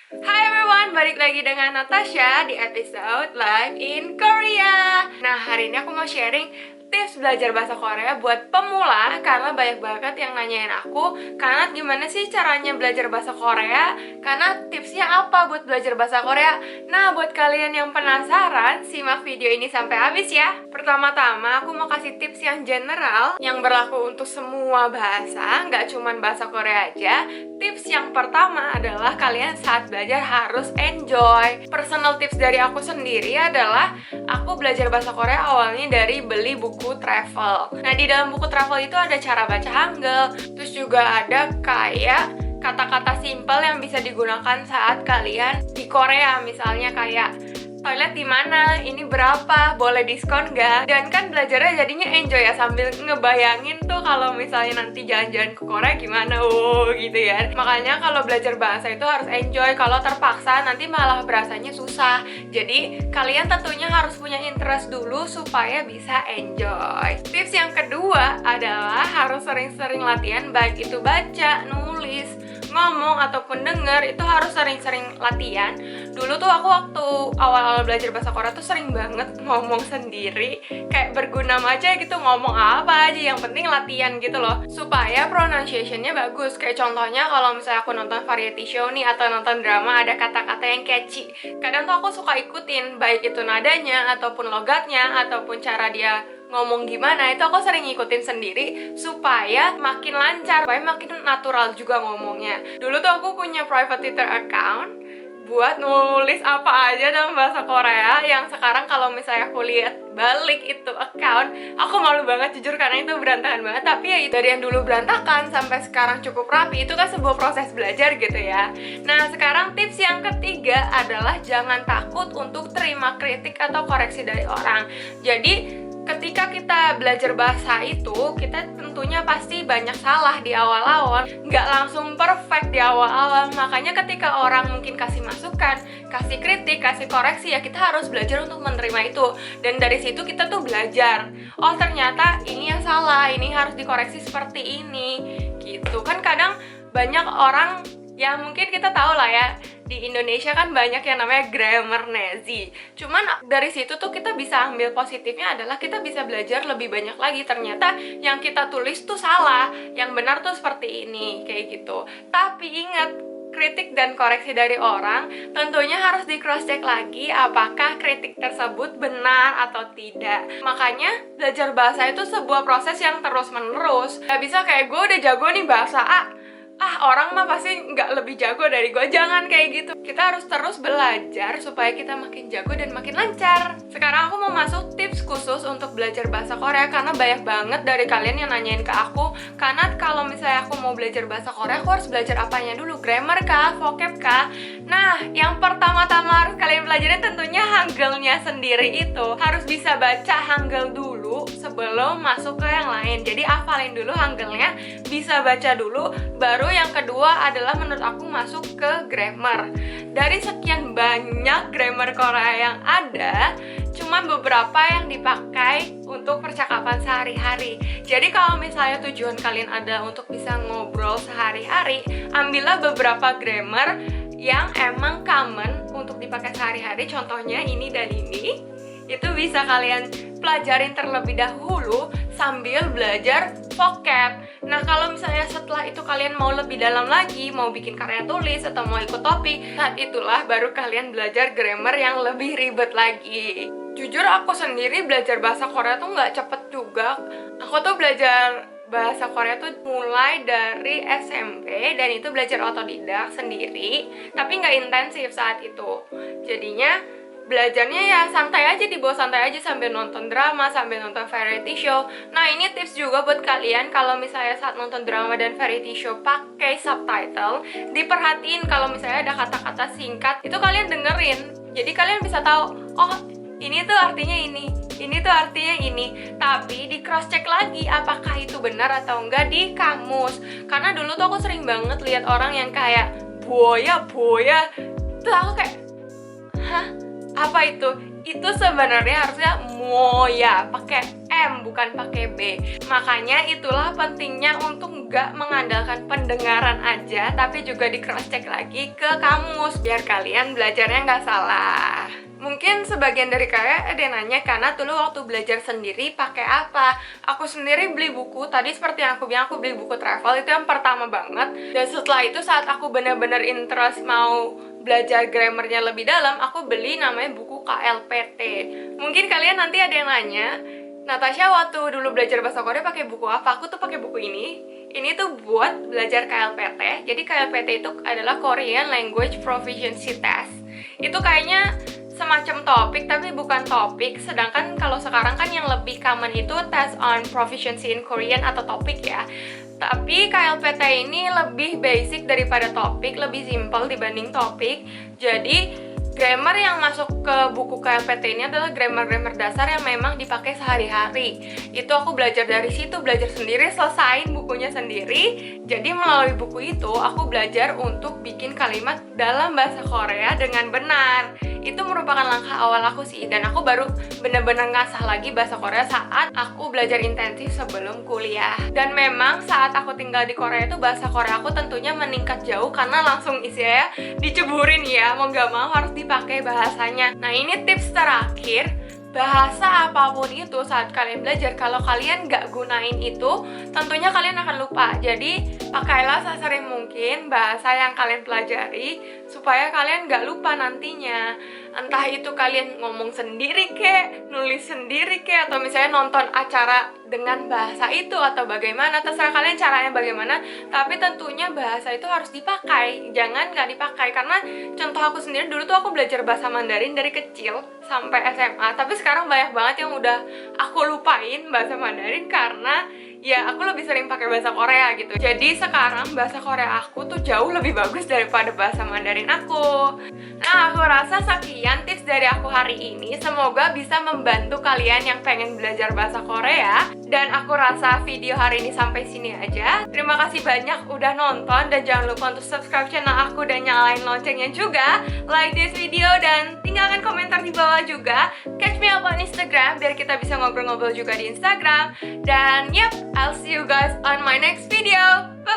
Hai everyone, balik lagi dengan Natasha di episode Live in Korea. Nah, hari ini aku mau sharing tips belajar bahasa Korea buat pemula, karena banyak banget yang nanyain aku, karena gimana sih caranya belajar bahasa Korea? Karena tipsnya apa buat belajar bahasa Korea? Nah, buat kalian yang penasaran, simak video ini sampai habis ya. Pertama-tama, aku mau kasih tips yang general, yang berlaku untuk semua bahasa, nggak cuman bahasa Korea aja. Tips yang pertama adalah kalian saat belajar harus enjoy. Personal tips dari aku sendiri adalah aku belajar bahasa Korea awalnya dari beli buku travel. Nah, di dalam buku travel itu ada cara baca Hangul, terus juga ada kayak kata-kata simpel yang bisa digunakan saat kalian di Korea, misalnya kayak toilet di mana, ini berapa, boleh diskon nggak? Dan kan belajarnya jadinya enjoy ya, sambil ngebayangin tuh kalau misalnya nanti jalan-jalan ke Korea gimana, gitu ya. Makanya kalau belajar bahasa itu harus enjoy, kalau terpaksa nanti malah berasanya susah. Jadi kalian tentunya harus punya interest dulu supaya bisa enjoy. Tips yang kedua adalah harus sering-sering latihan, baik itu baca, nulis, ngomong ataupun denger, itu harus sering-sering latihan. Dulu tuh aku waktu awal-awal belajar bahasa Korea tuh sering banget ngomong sendiri, kayak berguna aja gitu, ngomong apa aja, yang penting latihan gitu loh, supaya pronunciation-nya bagus. Kayak contohnya kalau misalnya aku nonton variety show nih atau nonton drama, ada kata-kata yang catchy, kadang tuh aku suka ikutin, baik itu nadanya ataupun logatnya ataupun cara dia ngomong gimana, itu aku sering ngikutin sendiri supaya makin lancar, supaya makin natural juga ngomongnya. Dulu tuh aku punya private Twitter account buat nulis apa aja dalam bahasa Korea, yang sekarang kalau misalnya aku lihat balik itu account, aku malu banget jujur karena itu berantakan banget. Tapi ya dari yang dulu berantakan sampai sekarang cukup rapi, itu kan sebuah proses belajar gitu ya. Nah, sekarang tips yang ketiga adalah jangan takut untuk terima kritik atau koreksi dari orang. Jadi ketika kita belajar bahasa itu, kita tentunya pasti banyak salah di awal-awal, nggak langsung perfect di awal-awal. Makanya ketika orang mungkin kasih masukan, kasih kritik, kasih koreksi, ya kita harus belajar untuk menerima itu. Dan dari situ kita tuh belajar, oh ternyata ini yang salah, ini harus dikoreksi seperti ini, gitu. Kan kadang banyak orang, ya mungkin kita tahu lah ya, di Indonesia kan banyak yang namanya grammar Nazi. Cuman dari situ tuh kita bisa ambil positifnya adalah kita bisa belajar lebih banyak lagi. Ternyata yang kita tulis tuh salah, yang benar tuh seperti ini, kayak gitu. Tapi ingat, kritik dan koreksi dari orang tentunya harus di cross check lagi apakah kritik tersebut benar atau tidak. Makanya belajar bahasa itu sebuah proses yang terus menerus. Gak bisa kayak gue udah jago nih bahasa A, orang mah pasti nggak lebih jago dari gue. Jangan kayak gitu. Kita harus terus belajar supaya kita makin jago dan makin lancar. Sekarang aku mau masuk tips khusus untuk belajar bahasa Korea, karena banyak banget dari kalian yang nanyain ke aku, karena kalau misalnya aku mau belajar bahasa Korea, aku harus belajar apanya dulu? Grammar kah? Vocab kah? Nah, yang pertama-tama harus kalian pelajarin tentunya Hangulnya sendiri. Itu harus bisa baca Hangul dulu sebelum masuk ke yang lain. Jadi hafalin dulu Hangulnya, bisa baca dulu, baru yang kedua adalah menurut aku masuk ke grammar. Dari sekian banyak grammar Korea yang ada, cuma beberapa yang dipakai untuk percakapan sehari-hari. Jadi kalau misalnya tujuan kalian ada untuk bisa ngobrol sehari-hari, ambillah beberapa grammar yang emang common untuk dipakai sehari-hari. Contohnya ini dan ini, itu bisa kalian pelajarin terlebih dahulu sambil belajar vocab. Nah, kalau misalnya setelah itu kalian mau lebih dalam lagi, mau bikin karya tulis atau mau ikut topik, saat itulah baru kalian belajar grammar yang lebih ribet lagi. Jujur aku sendiri belajar bahasa Korea tuh nggak cepet juga. Aku tuh belajar bahasa Korea tuh mulai dari SMP, dan itu belajar otodidak sendiri, tapi nggak intensif saat itu. Jadinya belajarnya ya santai aja, dibawa santai aja sambil nonton drama, sambil nonton variety show. Nah, ini tips juga buat kalian, kalau misalnya saat nonton drama dan variety show pakai subtitle, diperhatiin kalau misalnya ada kata-kata singkat, itu kalian dengerin. Jadi kalian bisa tahu, oh ini tuh artinya ini tuh artinya ini. Tapi di cross check lagi apakah itu benar atau enggak di kamus. Karena dulu tuh aku sering banget lihat orang yang kayak boya, tuh aku kayak, hah? Apa itu? itu sebenarnya harusnya moya, pakai M bukan pakai B. Makanya itulah pentingnya untuk nggak mengandalkan pendengaran aja, tapi juga di cross check lagi ke kamus biar kalian belajarnya nggak salah. Mungkin sebagian dari kalian ada yang nanya karena dulu waktu belajar sendiri pakai apa. Aku sendiri beli buku, tadi seperti yang aku bilang aku beli buku travel, itu yang pertama banget. Dan setelah itu saat aku benar-benar interest mau belajar grammarnya lebih dalam, aku beli namanya buku KLPT. Mungkin kalian nanti ada yang nanya, Natasha waktu dulu belajar bahasa Korea pakai buku apa? Aku tuh pakai buku ini. Ini tuh buat belajar KLPT. Jadi KLPT itu adalah Korean Language Proficiency Test. Itu kayaknya semacam topik tapi bukan topik, sedangkan kalau sekarang kan yang lebih common itu test on proficiency in Korean atau topik ya. Tapi KLPT ini lebih basic daripada topik, lebih simple dibanding topik. Jadi grammar yang masuk ke buku KLPT ini adalah grammar-grammar dasar yang memang dipakai sehari-hari. Itu aku belajar dari situ, belajar sendiri, selesain bukunya sendiri. Jadi melalui buku itu aku belajar untuk bikin kalimat dalam bahasa Korea dengan benar. Itu merupakan langkah awal aku sih, dan aku baru benar-benar ngasah lagi bahasa Korea saat aku belajar intensif sebelum kuliah. Dan memang saat aku tinggal di Korea itu bahasa Korea aku tentunya meningkat jauh karena langsung isinya diceburin ya, mau gak mau harus dipakai bahasanya. Nah ini tips terakhir, bahasa apapun itu saat kalian belajar, kalau kalian gak gunain itu tentunya kalian akan lupa. Jadi pakailah sesering mungkin bahasa yang kalian pelajari supaya kalian gak lupa nantinya. Entah itu kalian ngomong sendiri kek, nulis sendiri kek, atau misalnya nonton acara dengan bahasa itu atau bagaimana, terserah kalian caranya bagaimana. Tapi tentunya bahasa itu harus dipakai, jangan gak dipakai. Karena contoh aku sendiri, dulu tuh aku belajar bahasa Mandarin dari kecil sampai SMA, tapi sekarang banyak banget yang udah aku lupain bahasa Mandarin karena ya aku lebih sering pakai bahasa Korea gitu. Jadi sekarang bahasa Korea aku tuh jauh lebih bagus daripada bahasa Mandarin aku. Nah, aku rasa sekian tips dari aku hari ini. Semoga bisa membantu kalian yang pengen belajar bahasa Korea. Dan aku rasa video hari ini sampai sini aja. Terima kasih banyak udah nonton, dan jangan lupa untuk subscribe channel aku dan nyalain loncengnya juga. Like this video dan tinggalkan komentar di bawah juga. Catch me up on Instagram biar kita bisa ngobrol-ngobrol juga di Instagram. Dan yep, I'll see you guys on my next video. Bye!